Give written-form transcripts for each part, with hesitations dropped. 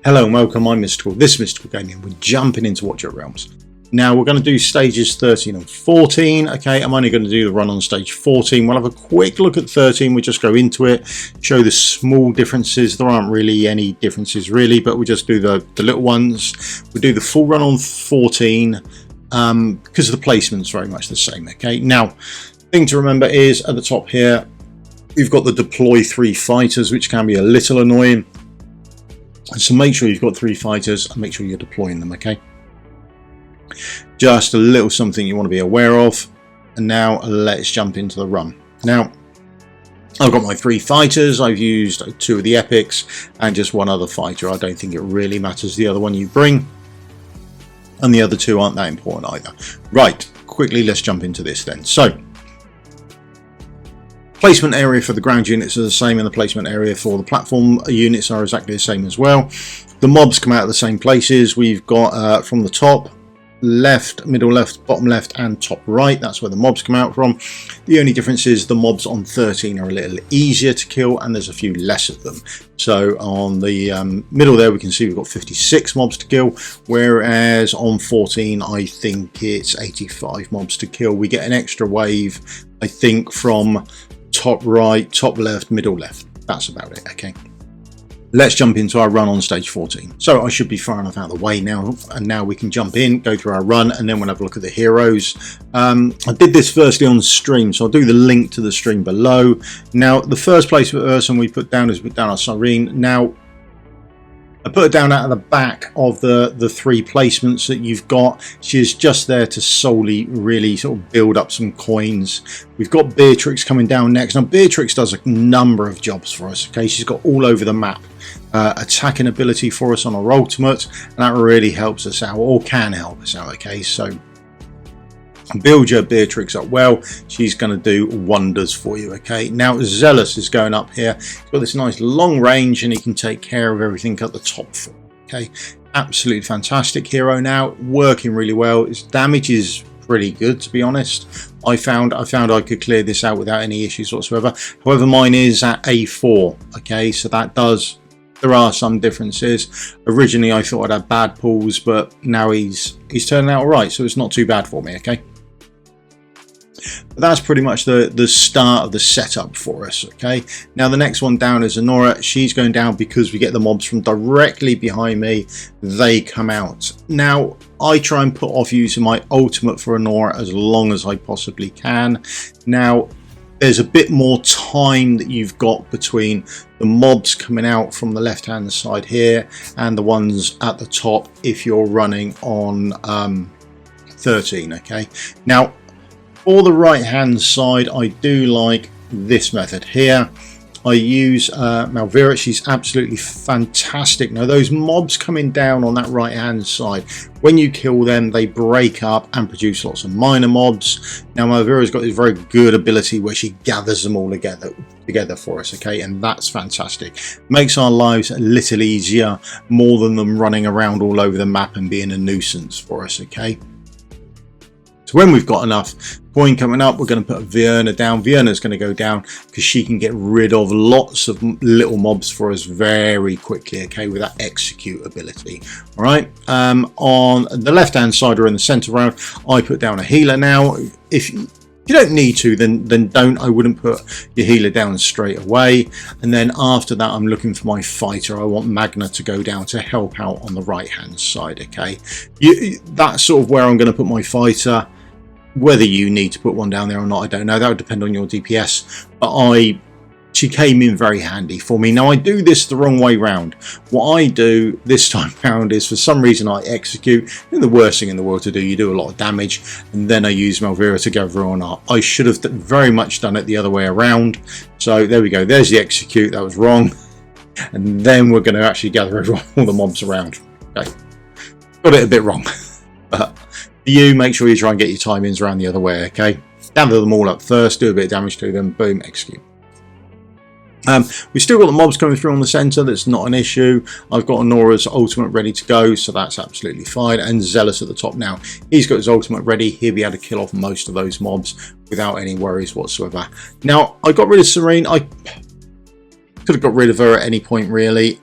Hello and welcome, I'm Misstical. This is Misstical Gaming. We're jumping into Watch Your Realms. Now we're going to do stages 13 and 14. Okay, I'm only going to do the run on stage 14. We'll have a quick look at 13. We'll just go into it, show the small differences. There aren't really any differences really, but we'll just do the little ones. We'll do the full run on 14 because the placement's very much the same. Okay, now thing to remember is at the top here, we've got the deploy 3 fighters, which can be a little annoying. So make sure you've got 3 fighters and make sure you're deploying them, okay? Just a little something you want to be aware of. And now let's jump into the run. Now, I've got my 3 fighters. I've used 2 of the epics and just 1 other fighter. I don't think it really matters the other one you bring. And the other 2 aren't that important either. Right, quickly let's jump into this then. So, placement area for the ground units are the same, and the placement area for the platform units are exactly the same as well. The mobs come out of the same places. We've got from the top left, middle left, bottom left and top right. That's where the mobs come out from. The only difference is the mobs on 13 are a little easier to kill and there's a few less of them. So on the middle there we can see we've got 56 mobs to kill, whereas on 14 I think it's 85 mobs to kill. We get an extra wave I think from top right, top left, middle left. That's about it. Okay, let's jump into our run on stage 14. So I should be far enough out of the way now, and now we can jump in, go through our run, and then we'll have a look at the heroes. I did this firstly on stream, so I'll do the link to the stream below. Now the first person we put down is our Serene. Now I put her down out of the back of the 3 placements that you've got. She's just there to solely really sort of build up some coins. We've got Beatrix coming down next. Now Beatrix does a number of jobs for us. Okay, she's got all over the map attacking ability for us on her ultimate, and that really helps us out, or can help us out. Okay, so build your Beatrix up well. She's going to do wonders for you. Okay, now Zealous is going up here. He's got this nice long range and he can take care of everything at the top for you. Okay, absolutely fantastic hero now, working really well. His damage is pretty good, to be honest. I found I could clear this out without any issues whatsoever. However, mine is at A4. Okay, so there are some differences. Originally I thought I'd have bad pulls, but now he's turning out all right, so it's not too bad for me. Okay, but that's pretty much the start of the setup for us. Okay, now the next one down is Honora. She's going down because we get the mobs from directly behind me. They come out. Now I try and put off using my ultimate for Honora as long as I possibly can. Now there's a bit more time that you've got between the mobs coming out from the left hand side here and the ones at the top if you're running on 13. Okay, now for the right hand side I do like this method here. I use Malvira. She's absolutely fantastic. Now those mobs coming down on that right hand side, when you kill them they break up and produce lots of minor mobs. Now Malvira's got this very good ability where she gathers them all together for us. Okay, and that's fantastic. Makes our lives a little easier, more than them running around all over the map and being a nuisance for us. Okay, so when we've got enough coin coming up, we're going to put Vierna down. Vierna's going to go down because she can get rid of lots of little mobs for us very quickly. Okay, with that execute ability. All right, on the left hand side or in the center round, I put down a healer. Now if you don't need to, then don't. I wouldn't put your healer down straight away. And then after that I'm looking for my fighter. I want Magna to go down to help out on the right hand side. Okay, that's sort of where I'm going to put my fighter. Whether you need to put one down there or not, I don't know. That would depend on your DPS. But she came in very handy for me. Now I do this the wrong way round. What I do this time round is, for some reason, I execute. And the worst thing in the world to do. You do a lot of damage, and then I use Malvira to gather on up. I should have very much done it the other way around. So there we go. There's the execute. That was wrong. And then we're going to actually gather all the mobs around. Okay, got it a bit wrong. But you make sure you try and get your timings around the other way. Okay, gather them all up first, do a bit of damage to them, boom, execute. We've still got the mobs coming through on the center. That's not an issue. I've got Honora's ultimate ready to go, so that's absolutely fine. And Zealous at the top now, he's got his ultimate ready. He'll be able to kill off most of those mobs without any worries whatsoever. Now I got rid of Serene. I could have got rid of her at any point really.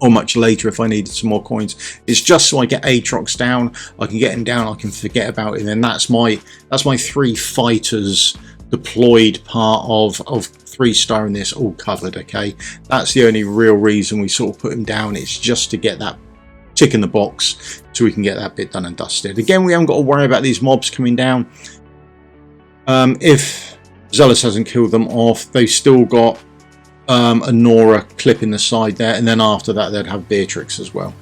or much later if I needed some more coins. It's just so I get Aatrox down, I can get him down, I can forget about him, and that's my 3 fighters deployed part of 3-star in this all covered. Okay, that's the only real reason we sort of put him down. It's just to get that tick in the box so we can get that bit done and dusted. Again, we haven't got to worry about these mobs coming down. If Zealous hasn't killed them off, they've still got a Nora clip in the side there, and then after that they'd have Beatrix as well.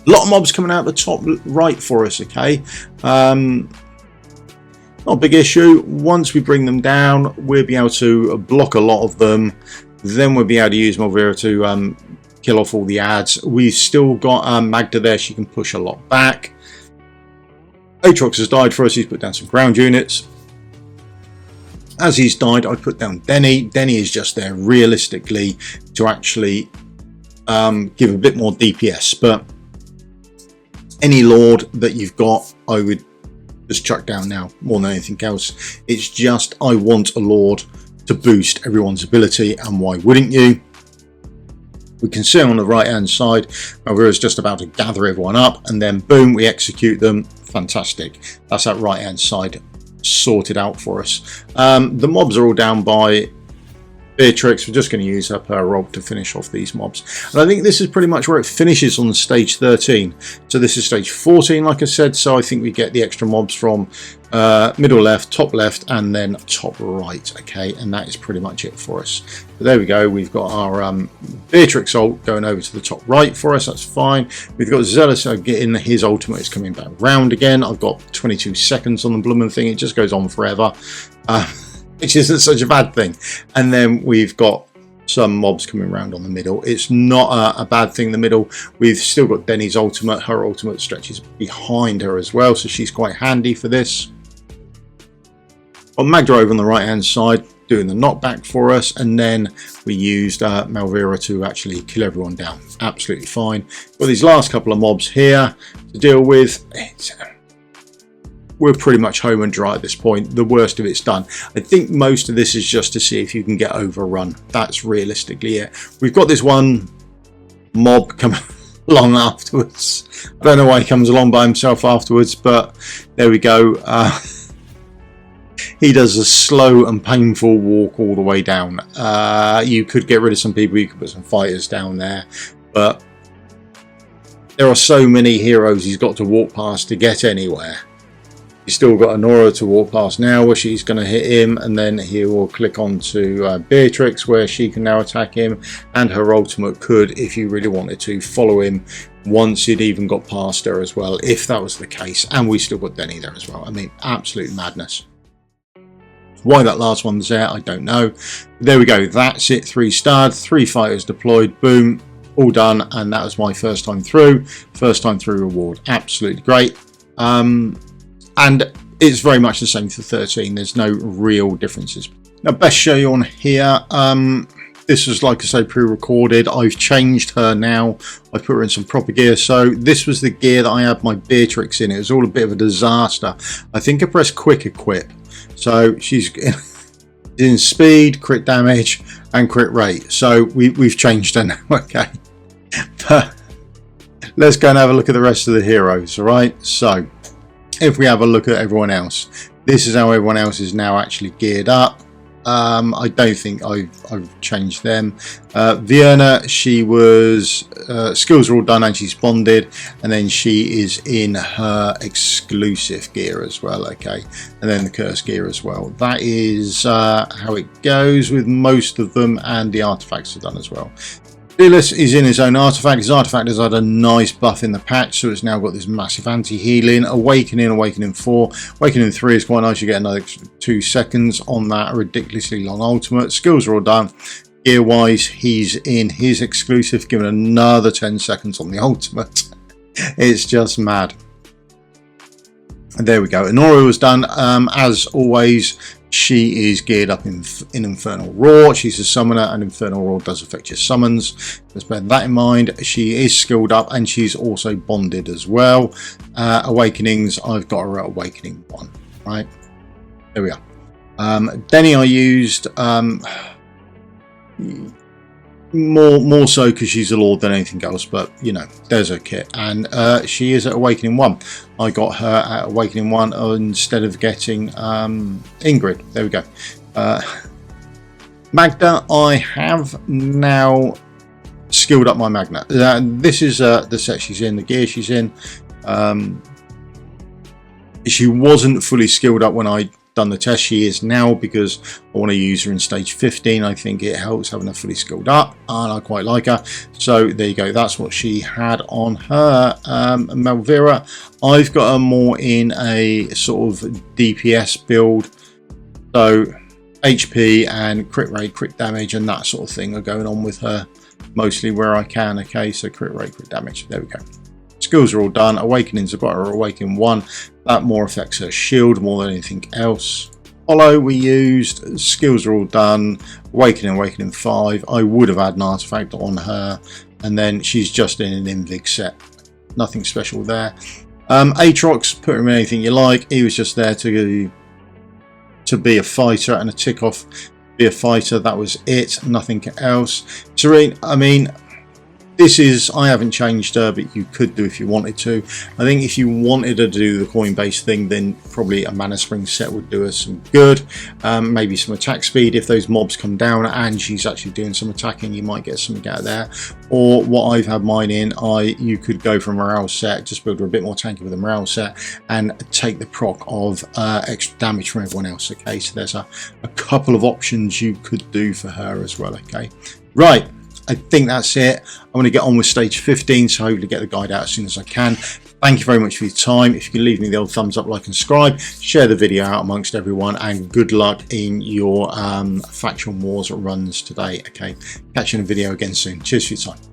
A lot of mobs coming out the top right for us. Okay, not a big issue. Once we bring them down, we'll be able to block a lot of them. Then we'll be able to use Malvira to kill off all the ads. We've still got Magda there. She can push a lot back. Aatrox has died for us. He's put down some ground units. As he's died, I put down Denny. Denny is just there realistically to actually give a bit more DPS. But any Lord that you've got, I would just chuck down now more than anything else. It's just I want a Lord to boost everyone's ability, and why wouldn't you? We can see on the right hand side Malvira's just about to gather everyone up, and then boom, we execute them. Fantastic. That's that right hand side sorted out for us. The mobs are all down by Beatrix. We're just going to use her per roll to finish off these mobs, and I think this is pretty much where it finishes on stage 13. So this is stage 14, like I said, so I think we get the extra mobs from middle left, top left, and then top right. Okay, and that is pretty much it for us. So there we go. We've got our Beatrix ult going over to the top right for us. That's fine. We've got Zealous getting his ultimate is coming back round again. I've got 22 seconds on the blooming thing. It just goes on forever. Which isn't such a bad thing. And then we've got some mobs coming around on the middle. It's not a bad thing in the middle. We've still got Denny's ultimate. Her ultimate stretches behind her as well, so she's quite handy for this. Got Magda over on the right hand side doing the knockback for us, and then we used Malvira to actually kill everyone down. Absolutely fine. Got these last couple of mobs here to deal with. We're pretty much home and dry at this point. The worst of it's done. I think most of this is just to see if you can get overrun. That's realistically it. We've got this one mob coming along afterwards. I don't know why he comes along by himself afterwards, but there we go. He does a slow and painful walk all the way down. You could get rid of some people. You could put some fighters down there, but there are so many heroes he's got to walk past to get anywhere. He's still got a Nora to walk past now, where she's going to hit him, and then he will click on to Beatrix, where she can now attack him, and her ultimate could, if you really wanted to, follow him once he'd even got past her as well, if that was the case. And we still got Denny there as well. I mean, absolute madness. Why that last one's there, I don't know. There we go. That's it. 3-starred, 3 fighters deployed. Boom, all done. And that was my first time through. First time through reward. Absolutely great. And it's very much the same for 13. There's no real differences. Now, best show you on here. This was, like I say, pre-recorded. I've changed her now. I put her in some proper gear. So this was the gear that I had my Beatrix in. It was all a bit of a disaster. I think I pressed quick equip. So she's in speed, crit damage, and crit rate. So we've changed her now. Okay. But let's go and have a look at the rest of the heroes. All right. So if we have a look at everyone else, this is how everyone else is now actually geared up. I don't think I've changed them. Vienna, she was skills are all done and she's bonded, and then she is in her exclusive gear as well. Okay, and then the curse gear as well. That is how it goes with most of them, and the artifacts are done as well. Fearless is in his own artifact. His artifact has had a nice buff in the patch, so it's now got this massive anti-healing. Awakening 4. Awakening 3 is quite nice. You get another 2 seconds on that ridiculously long ultimate. Skills are all done. Gear-wise, he's in his exclusive, given another 10 seconds on the ultimate. It's just mad. And there we go. Honora was done. As always, she is geared up in Infernal Roar. She's a summoner, and Infernal Roar does affect your summons. Let's bear that in mind. She is skilled up, and she's also bonded as well. Awakenings, I've got her at Awakening 1. Right, there we are. Denny I used. more so because she's a lord than anything else, but you know, there's her kit. And she is at Awakening 1. I got her at Awakening 1 instead of getting Ingrid. There we go. Magda, I have now skilled up my Magna. This is the set she's in, the gear she's in. She wasn't fully skilled up when I done the test. She is now, because I want to use her in stage 15. I think it helps having her fully skilled up, and I quite like her. So there you go, that's what she had on her. Malvira, I've got her more in a sort of DPS build, so HP and crit rate, crit damage and that sort of thing are going on with her mostly where I can. Okay, so crit rate, crit damage, there we go. Skills are all done. Awakenings, I've got her Awaken 1. That more affects her shield more than anything else. Hollow we used. Skills are all done. Awakening 5. I would have had an artifact on her. And then she's just in an Invig set. Nothing special there. Aatrox, put him in anything you like. He was just there to be a fighter and a tick off. Be a fighter, that was it. Nothing else. Serene, I mean, this is, I haven't changed her, but you could do if you wanted to. I think if you wanted to do the coin based thing, then probably a mana spring set would do her some good. Maybe some attack speed if those mobs come down and she's actually doing some attacking, you might get something out of there. Or what I've had mine in, you could go for a morale set, just build her a bit more tanky with a morale set and take the proc of extra damage from everyone else. Okay, so there's a couple of options you could do for her as well. Okay, right, I think that's it. I'm going to get on with stage 15, so hopefully get the guide out as soon as I can. Thank you very much for your time. If you can leave me the old thumbs up, like and subscribe, share the video out amongst everyone, and good luck in your faction wars runs today. Okay, catch you in a video again soon. Cheers for your time.